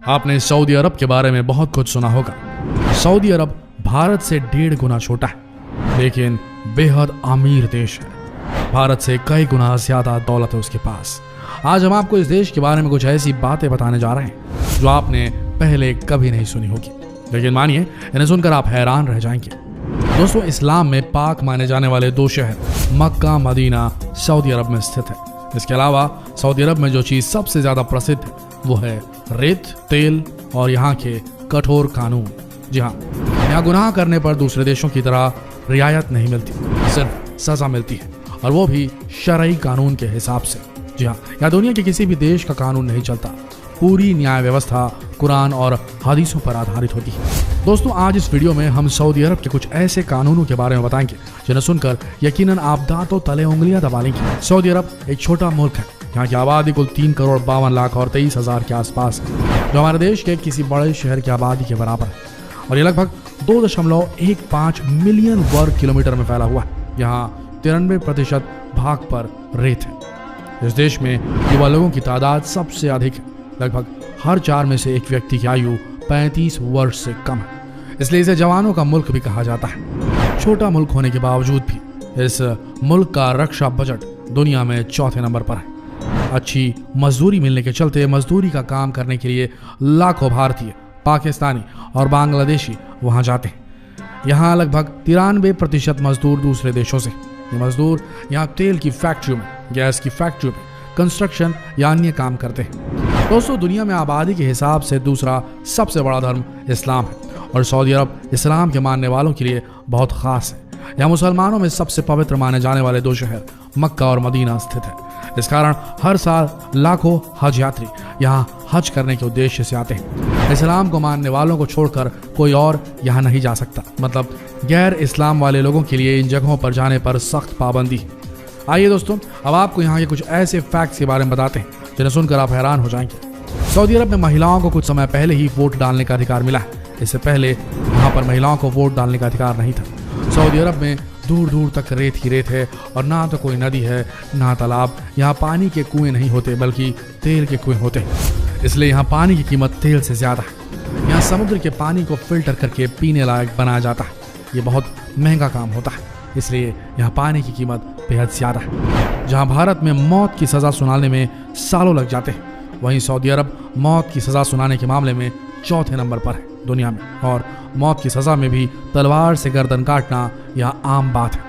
आपने सऊदी अरब के बारे में बहुत कुछ सुना होगा। सऊदी अरब भारत से 1.5 गुना छोटा है, लेकिन बेहद अमीर देश है। भारत से कई गुना ज्यादा दौलत है उसके पास। आज हम आपको इस देश के बारे में कुछ ऐसी बातें बताने जा रहे हैं जो आपने पहले कभी नहीं सुनी होगी, लेकिन मानिए इन्हें सुनकर आप हैरान रह जाएंगे। दोस्तों, इस्लाम में पाक माने जाने वाले 2 शहर मक्का मदीना सऊदी अरब में स्थित है। इसके अलावा सऊदी अरब में जो चीज सबसे ज्यादा प्रसिद्ध है वो है रेत, तेल और यहाँ के कठोर कानून। जी हाँ, यहाँ गुनाह करने पर दूसरे देशों की तरह रियायत नहीं मिलती, सिर्फ सजा मिलती है, और वो भी शरई कानून के हिसाब से। जी हाँ, यहाँ दुनिया के किसी भी देश का कानून नहीं चलता। पूरी न्याय व्यवस्था कुरान और हदीसों पर आधारित होती है। दोस्तों, आज इस वीडियो में हम सऊदी अरब के कुछ ऐसे कानूनों के बारे में बताएंगे जिन्हें सुनकर यकीनन आप दांतों तले उंगलियां दबा लेंगे। सऊदी अरब एक छोटा मुल्क है। यहाँ की आबादी कुल 3,52,00,000 और 23,000 के आसपास है, जो हमारे देश के किसी बड़े शहर की आबादी के बराबर है, और ये लगभग 2.15 मिलियन वर्ग किलोमीटर में फैला हुआ है। यहाँ 93% भाग पर रेत है। इस देश में युवा लोगों की तादाद सबसे अधिक है। लगभग हर 4 में से 1 व्यक्ति की आयु 35 वर्ष से कम है, इसलिए इसे जवानों का मुल्क भी कहा जाता है। छोटा मुल्क होने के बावजूद भी इस मुल्क का रक्षा बजट दुनिया में 4थे नंबर पर है। अच्छी मजदूरी मिलने के चलते मजदूरी का काम करने के लिए लाखों भारतीय, पाकिस्तानी और बांग्लादेशी वहां जाते हैं। यहाँ लगभग 93% मजदूर दूसरे देशों से। ये मजदूर यहाँ तेल की फैक्ट्रियों में, गैस की फैक्ट्रियों में, कंस्ट्रक्शन या अन्य काम करते हैं। दोस्तों, दुनिया में आबादी के हिसाब से दूसरा सबसे बड़ा धर्म इस्लाम है, और सऊदी अरब इस्लाम के मानने वालों के लिए बहुत खास है। यहाँ मुसलमानों में सबसे पवित्र माने जाने वाले 2 शहर मक्का और मदीना स्थित है। इस कारण हर साल लाखों हज यात्री यहाँ हज करने के उद्देश्य से आते हैं। इस्लाम को मानने वालों को छोड़कर कोई और यहाँ नहीं जा सकता। मतलब गैर इस्लाम वाले लोगों के लिए इन जगहों पर जाने पर सख्त पाबंदी है। आइए दोस्तों, अब आपको यहाँ के कुछ ऐसे फैक्ट्स के बारे में बताते हैं जिन्हें सुनकर आप हैरान हो जाएंगे। सऊदी अरब में महिलाओं को कुछ समय पहले ही वोट डालने का अधिकार मिला है। इससे पहले वहाँ पर महिलाओं को वोट डालने का अधिकार नहीं था। सऊदी अरब में दूर दूर तक रेत ही रेत है, और ना तो कोई नदी है ना तालाब। यहाँ पानी के कुएं नहीं होते, बल्कि तेल के कुएं होते हैं। इसलिए यहाँ पानी की कीमत तेल से ज्यादा है। यहाँ समुद्र के पानी को फिल्टर करके पीने लायक बनाया जाता है। ये बहुत महंगा काम होता है, इसलिए यहाँ पानी की कीमत बेहद ज्यादा है। जहाँ भारत में मौत की सजा सुनाने में सालों लग जाते हैं, वहीं सऊदी अरब मौत की सजा सुनाने के मामले में 4थे नंबर पर है दुनिया में। और मौत की सजा में भी तलवार से गर्दन काटना यह आम बात है।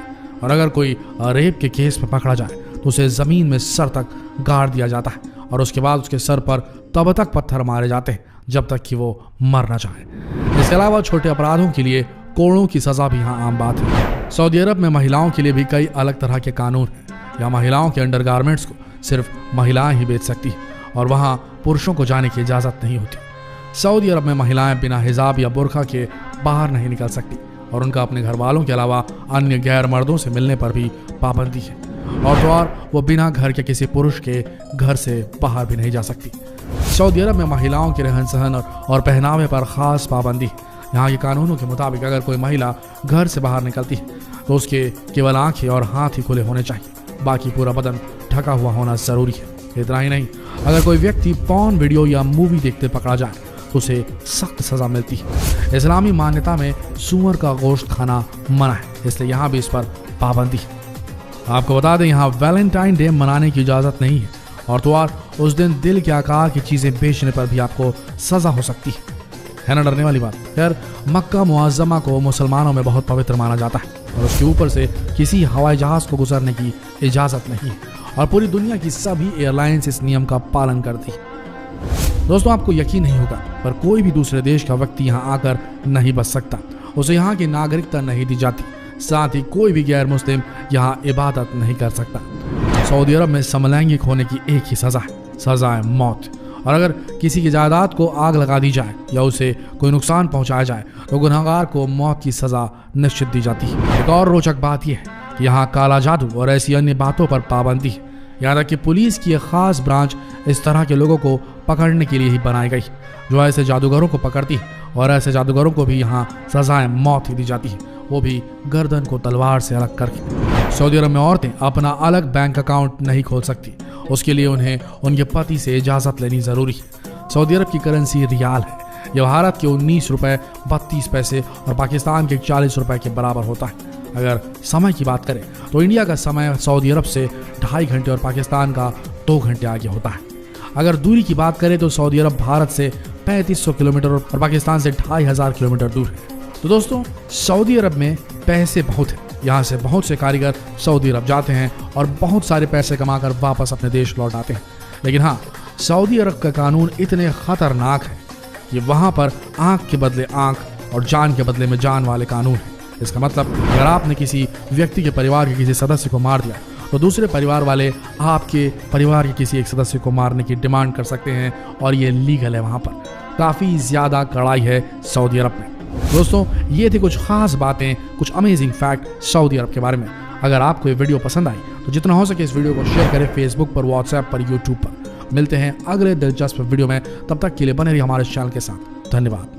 और अगर कोई रेप के केस में पकड़ा जाए तो उसे जमीन में सर तक गाड़ दिया जाता है, और उसके बाद उसके सर पर तब तक पत्थर मारे जाते हैं जब तक कि वो मर न जाए। इसके अलावा छोटे अपराधों के लिए कोड़ों की सजा भी यहाँ आम बात है। सऊदी अरब में महिलाओं के लिए भी कई अलग तरह के कानून हैं। यहाँ महिलाओं के अंडरगारमेंट्स को सिर्फ महिलाएं ही बेच सकती हैं, और वहाँ पुरुषों को जाने की इजाज़त नहीं होती। सऊदी अरब में महिलाएं बिना हिजाब या बुर्का के बाहर नहीं निकल सकती, और उनका अपने घर वालों के अलावा अन्य गैर मर्दों से मिलने पर भी पाबंदी है। और तो और वो बिना घर के किसी पुरुष के घर से बाहर भी नहीं जा सकती। सऊदी अरब में महिलाओं के रहन सहन और पहनावे पर खास पाबंदी है। यहाँ के कानूनों के मुताबिक अगर कोई महिला घर से बाहर निकलती है तो उसके केवल आंखें और हाथ ही खुले होने चाहिए, बाकी पूरा बदन ढका हुआ होना जरूरी है। इतना ही नहीं, अगर कोई व्यक्ति पॉर्न वीडियो या मूवी देखते पकड़ा जाए तो उसे सख्त सजा मिलती है। इस्लामी मान्यता में सूअर का गोश्त खाना मना है, इसलिए यहाँ भी इस पर पाबंदी है। आपको बता दें, यहाँ वैलेंटाइन डे मनाने की इजाज़त नहीं है, और तो और उस दिन दिल के आकार की चीज़ें बेचने पर भी आपको सजा हो सकती है ना डरने वाली बात। खैर, मक्का मुअज़्ज़मा को मुसलमानों में बहुत पवित्र माना जाता है, और उसके ऊपर से किसी हवाई जहाज़ को गुजरने की इजाज़त नहीं है, और पूरी दुनिया की सभी एयरलाइंस इस नियम का पालन करती है। दोस्तों, आपको यकीन नहीं होगा, पर कोई भी दूसरे देश का व्यक्ति यहाँ आकर नहीं बस सकता। उसे यहाँ की नागरिकता नहीं दी जाती। साथ ही कोई भी गैर मुस्लिम यहाँ इबादत नहीं कर सकता। सऊदी अरब में समलैंगिक होने की एक ही सजा है, सजा है मौत। और अगर किसी की जायदाद को आग लगा दी जाए या उसे कोई नुकसान पहुंचाया जाए तो गुनहगार को मौत की सजा निश्चित दी जाती है। एक और रोचक बात यह है कि यहाँ काला जादू और ऐसी अन्य बातों पर पाबंदी है। यहाँ तक कि पुलिस की एक खास ब्रांच इस तरह के लोगों को पकड़ने के लिए ही बनाई गई, जो ऐसे जादूगरों को पकड़ती है, और ऐसे जादूगरों को भी यहाँ सजाएं मौत ही दी जाती है, वो भी गर्दन को तलवार से अलग करके। सऊदी अरब में औरतें अपना अलग बैंक अकाउंट नहीं खोल सकती, उसके लिए उन्हें उनके पति से इजाज़त लेनी ज़रूरी है। सऊदी अरब की करेंसी रियाल है। यह भारत के 19 रुपए 32 पैसे और पाकिस्तान के 40 रुपए के बराबर होता है। अगर समय की बात करें तो इंडिया का समय सऊदी अरब से 2.5 घंटे और पाकिस्तान का 2 घंटे आगे होता है। अगर दूरी की बात करें तो सऊदी अरब भारत से 3500 किलोमीटर और पाकिस्तान से 2500 किलोमीटर दूर है। तो दोस्तों, सऊदी अरब में पैसे बहुत हैं। यहाँ से बहुत से कारीगर सऊदी अरब जाते हैं और बहुत सारे पैसे कमाकर वापस अपने देश लौट आते हैं। लेकिन हाँ, सऊदी अरब का कानून इतने खतरनाक है कि वहाँ पर आंख के बदले आंख और जान के बदले में जान वाले कानून है। इसका मतलब अगर आपने किसी व्यक्ति के परिवार के किसी सदस्य को मार दिया तो दूसरे परिवार वाले आपके परिवार के किसी एक सदस्य को मारने की डिमांड कर सकते हैं और ये लीगल है। वहाँ पर काफ़ी ज़्यादा कड़ाई है सऊदी अरब में। दोस्तों, ये थी कुछ खास बातें, कुछ अमेजिंग फैक्ट सऊदी अरब के बारे में। अगर आपको ये वीडियो पसंद आई तो जितना हो सके इस वीडियो को शेयर करें फेसबुक पर, व्हाट्सएप पर, यूट्यूब पर। मिलते हैं अगले दिलचस्प वीडियो में, तब तक के लिए बने रहिए हमारे चैनल के साथ। धन्यवाद।